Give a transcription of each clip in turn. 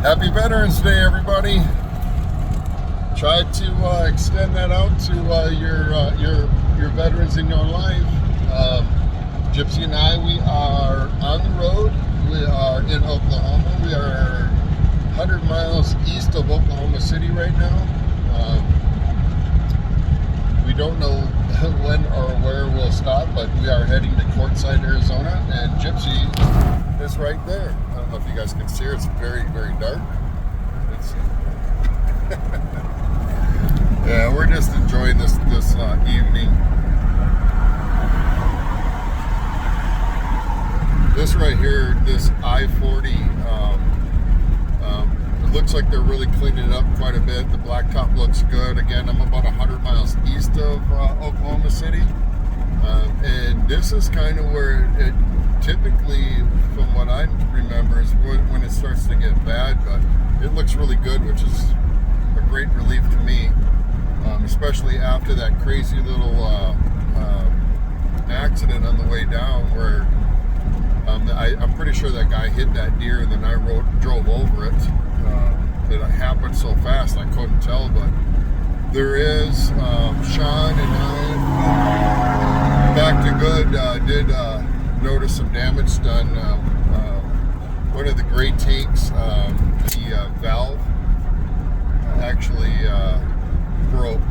Happy Veterans Day, everybody. Try to extend that out to your veterans in your life. Gypsy and I, we are on the road. We are in Oklahoma. We are 100 miles east of Oklahoma City right now. We don't know when or where we'll stop, but we are heading to Quartzsite, Arizona, and Gypsy is right there. I don't know if you guys can see her. It's very, very dark. Yeah, we're just enjoying this evening. This right here, this I-40, it looks like they're really cleaning it up quite a bit. The blacktop looks good. Again, I'm about 100 miles east of Oklahoma City. And this is kind of where it typically, from what I remember, is when it starts to get bad. But it looks really good, which is a great relief to me, especially after that crazy little accident on the way down where I'm pretty sure that guy hit that deer and then I drove over it. It happened so fast I couldn't tell, but there is Sean and I back to good did notice some damage done. One of the gray tanks, the valve actually broke,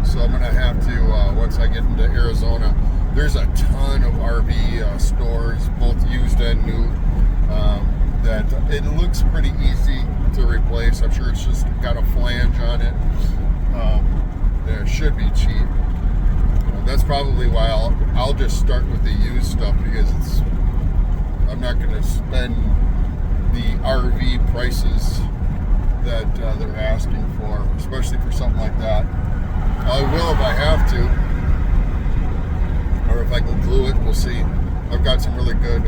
so I'm gonna have to once I get into Arizona. There's a ton of RV stores, both used and new, that it looks pretty easy to replace. I'm sure it's just got a flange on it. It should be cheap. That's probably why I'll just start with the used stuff, because I'm not going to spend the RV prices that they're asking for, especially for something like that. I will if I have to, or if I can glue it. We'll see. I've got some really good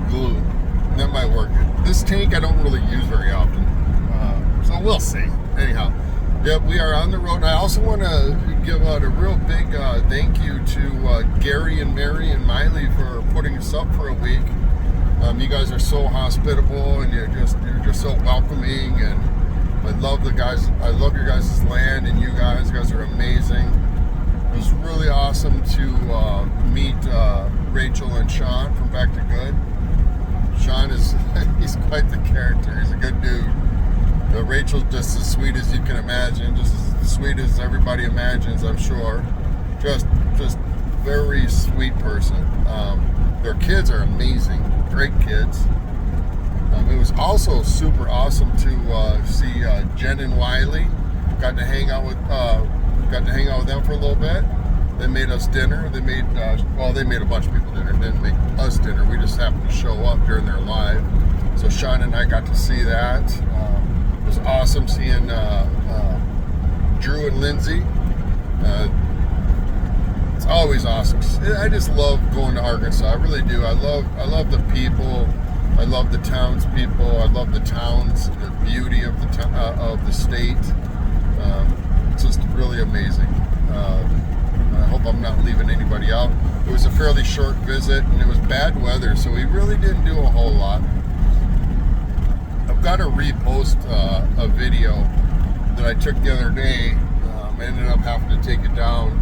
glue, and that might work. This tank I don't really use very often, so we'll see. Anyhow, yep, we are on the road. And I also want to give out a real big thank you to Gary and Mary and Miley for putting us up for a week. You guys are so hospitable, and you're just so welcoming, and I love the guys. I love your guys' land, and you guys are amazing. It was really awesome to meet Rachel and Sean from Back to Good. Sean he's quite the character. He's a good dude. Rachel's just as sweet as you can imagine, just as sweet as everybody imagines, I'm sure. Just very sweet person. Their kids are amazing, great kids. It was also super awesome to see Jen and Wiley. Got to hang out with them for a little bit. They made us dinner. They made a bunch of people dinner. They didn't make us dinner. We just happened to show up during their live. So Sean and I got to see that. It was awesome seeing Drew and Lindsay. It's always awesome. I just love going to Arkansas. I really do. I love the people. I love the townspeople. I love the towns, the beauty of the state. It's just really amazing. I hope I'm not leaving anybody out. It was a fairly short visit, and it was bad weather, so we really didn't do a whole lot. I've got to repost a video that I took the other day. I ended up having to take it down.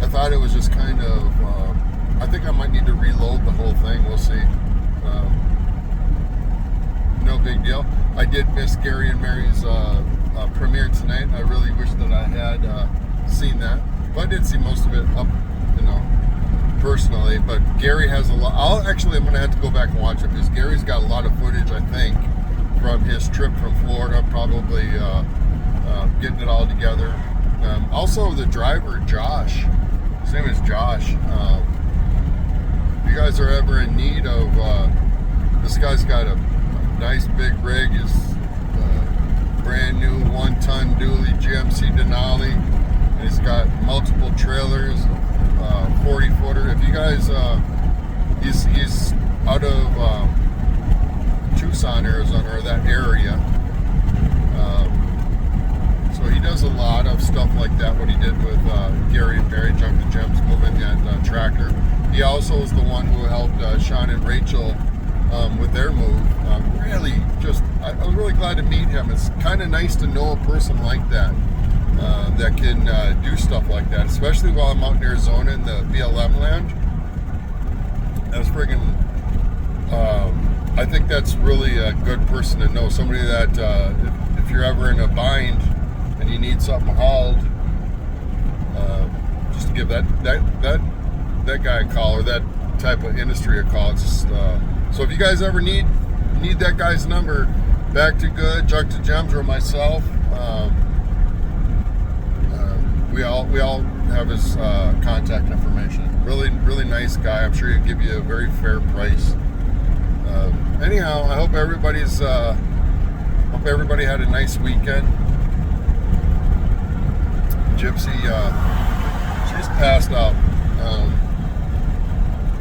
I thought it was just kind of, I think I might need to reload the whole thing. We'll see. No big deal. I did miss Gary and Mary's premiere tonight, and I really wish that I had seen that. But I did see most of it up, personally. But Gary has a lot. I'm going to have to go back and watch it, because Gary's got a lot of footage, I think, from his trip from Florida, probably getting it all together. Also, the driver, Josh. His name is Josh. If you guys are ever in need of, this guy's got a nice big rig. His brand new 1-ton dually GMC Denali. And he's got multiple trailers, 40-footer. If you guys, he's out of Tucson, Arizona, or that area. So he does a lot of stuff like that, what he did with Gary and Mary, Junk the Gems, moving that tractor. He also is the one who helped Sean and Rachel with their move. Really, I was really glad to meet him. It's kind of nice to know a person like that that can do stuff like that, especially while I'm out in Arizona in the BLM land. That's friggin'. I think that's really a good person to know. Somebody that if you're ever in a bind and you need something hauled, just to give that guy a call, or that type of industry a call. It's just, so if you guys ever need that guy's number, Back to Good, Junk to Gems, or myself, we all have his contact information. Really nice guy. I'm sure he'll give you a very fair price. Anyhow, I hope everybody had a nice weekend. Gypsy, she's passed out. I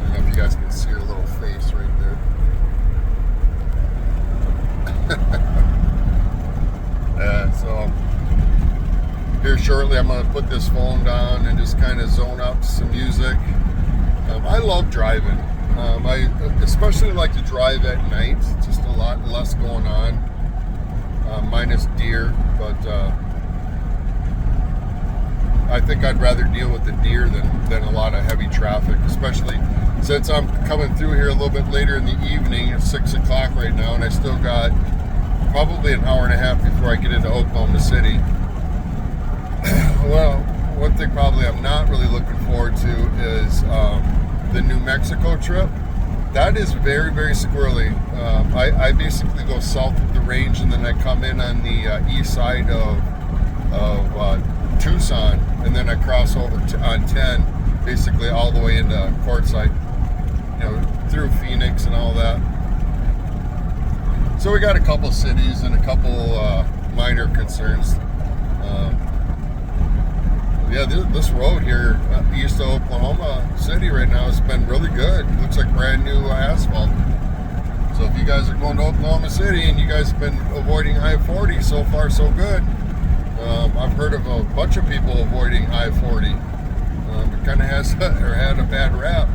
don't know if you guys can see her little face right there. So here shortly I'm going to put this phone down and just kind of zone out to some music. I love driving. I especially like to drive at night. It's just a lot less going on, minus deer, but I think I'd rather deal with the deer than a lot of heavy traffic, especially since I'm coming through here a little bit later in the evening. It's 6 o'clock right now, and I still got probably an hour and a half before I get into Oklahoma City. Well, one thing probably I'm not really looking forward to is the New Mexico trip. That is very, very squirrely. I basically go south of the range, and then I come in on the east side of Tucson, and then I cross over on 10, basically all the way into Quartzsite, through Phoenix and all that. So we got a couple cities and a couple minor concerns. This road here east of Oklahoma City right now has been really good. Looks like brand new asphalt. So if you guys are going to Oklahoma City and you guys have been avoiding I-40, so far so good. I've heard of a bunch of people avoiding I-40. It kind of has or had a bad rap.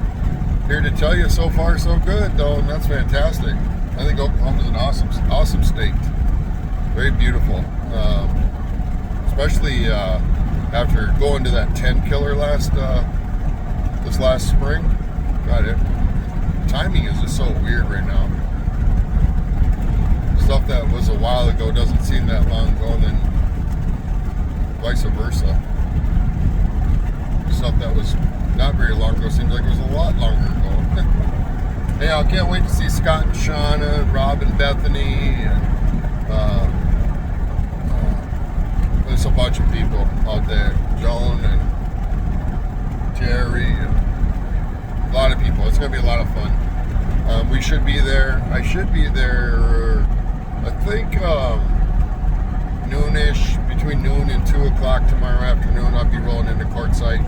Here to tell you, so far so good though, and that's fantastic. I think Oklahoma's an awesome state. Very beautiful, especially after going to that 10 killer this last spring. God, timing is just so weird right now. Stuff that was a while ago doesn't seem that long ago, and then vice versa. Stuff that was not very long ago seems like it was a lot longer ago. Hey, I can't wait to see Scott and Shauna, Rob and Bethany, and there's a bunch of people out there. Joan and Jerry, and a lot of people. It's going to be a lot of fun. We should be there. I should be there, I think, noonish, between noon and 2 o'clock tomorrow afternoon. I'll be rolling into Quartzsite.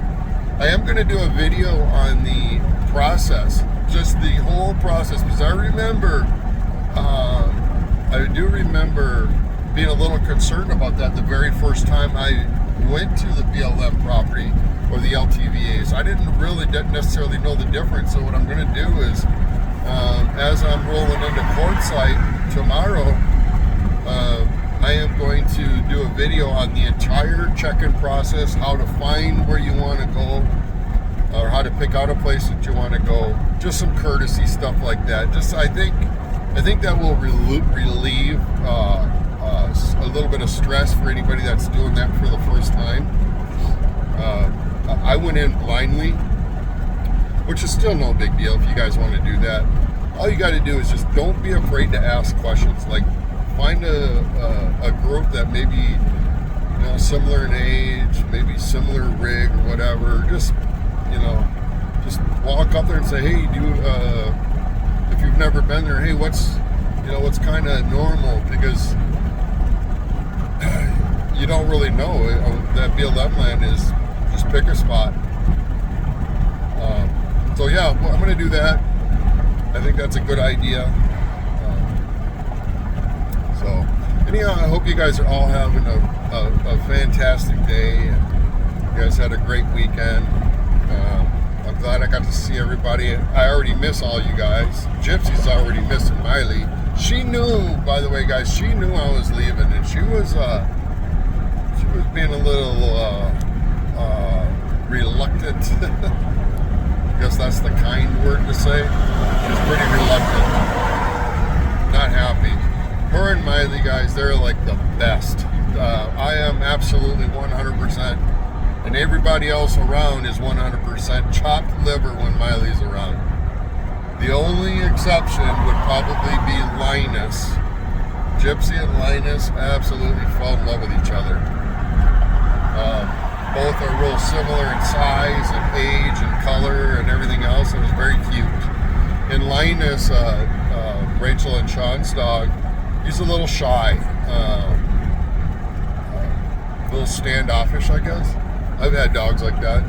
I am going to do a video on the process, just the whole process, because I do remember being a little concerned about that the very first time I went to the BLM property or the LTVAs. I didn't necessarily know the difference. So what I'm going to do is, as I'm rolling into Quartzsite tomorrow, I am going to do a video on the entire check-in process, how to find where you want to go, or how to pick out a place that you want to go. Just some courtesy stuff like that. I think that will relieve a little bit of stress for anybody that's doing that for the first time. I went in blindly, which is still no big deal if you guys want to do that. All you got to do is just don't be afraid to ask questions. Like, find a group that maybe similar in age, maybe similar rig or whatever. Just walk up there and say, hey, if you've never been there, hey, what's kind of normal, because you don't really know. That BLM land is just pick a spot. So yeah, well, I'm going to do that. I think that's a good idea. So anyhow, I hope you guys are all having a fantastic day. And you guys had a great weekend. I'm I'm glad I got to see everybody. I already miss all you guys. Gypsy's already missing Miley. She knew, by the way, guys, she knew I was leaving, and she was being a little reluctant. I guess that's the kind word to say. She's pretty reluctant. Not happy. Her and Miley, guys, they're like the best. I am absolutely 100%, and everybody else around is 100% chopped liver when Miley's around. The only exception would probably be Linus. Gypsy and Linus absolutely fell in love with each other. Both are real similar in size and age and color and everything else. It was very cute. And Linus, Rachel and Sean's dog, he's a little shy, a little standoffish, I guess. I've had dogs like that.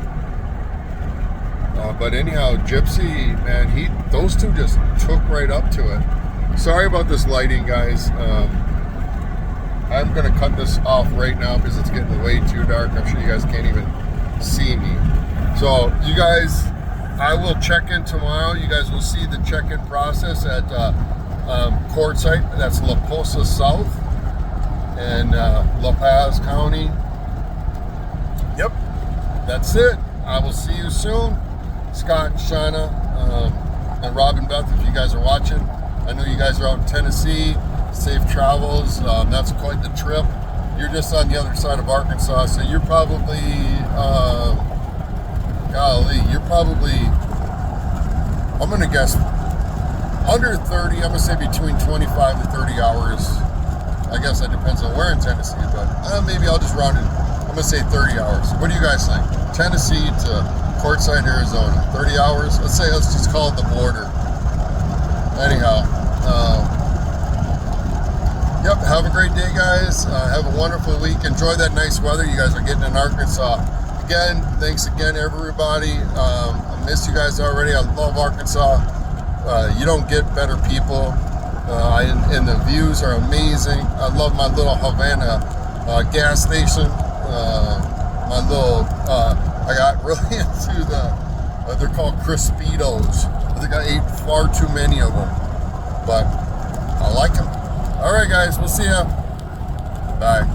But anyhow, Gypsy, man, those two just took right up to it. Sorry about this lighting, guys. I'm going to cut this off right now because it's getting way too dark. I'm sure you guys can't even see me. So, you guys, I will check in tomorrow. You guys will see the check-in process at Quartzsite. That's La Posa South in La Paz County. Yep, that's it. I will see you soon. Scott, Shauna, and Rob and Beth, if you guys are watching. I know you guys are out in Tennessee. Safe travels. That's quite the trip. You're just on the other side of Arkansas, so you're probably, I'm going to guess under 30. I'm going to say between 25 to 30 hours. I guess that depends on where in Tennessee, but maybe I'll just round it. I'm going to say 30 hours. What do you guys think? Tennessee to Quartzsite, Arizona. 30 hours? Let's just call it the border. Anyhow, yep, have a great day, guys. Have a wonderful week. Enjoy that nice weather you guys are getting in Arkansas. Again, thanks again, everybody. I miss you guys already. I love Arkansas. You don't get better people. And the views are amazing. I love my little Havana gas station. I got really into they're called Crispitos. I think I ate far too many of them, but I like them. All right, guys, we'll see ya. Bye.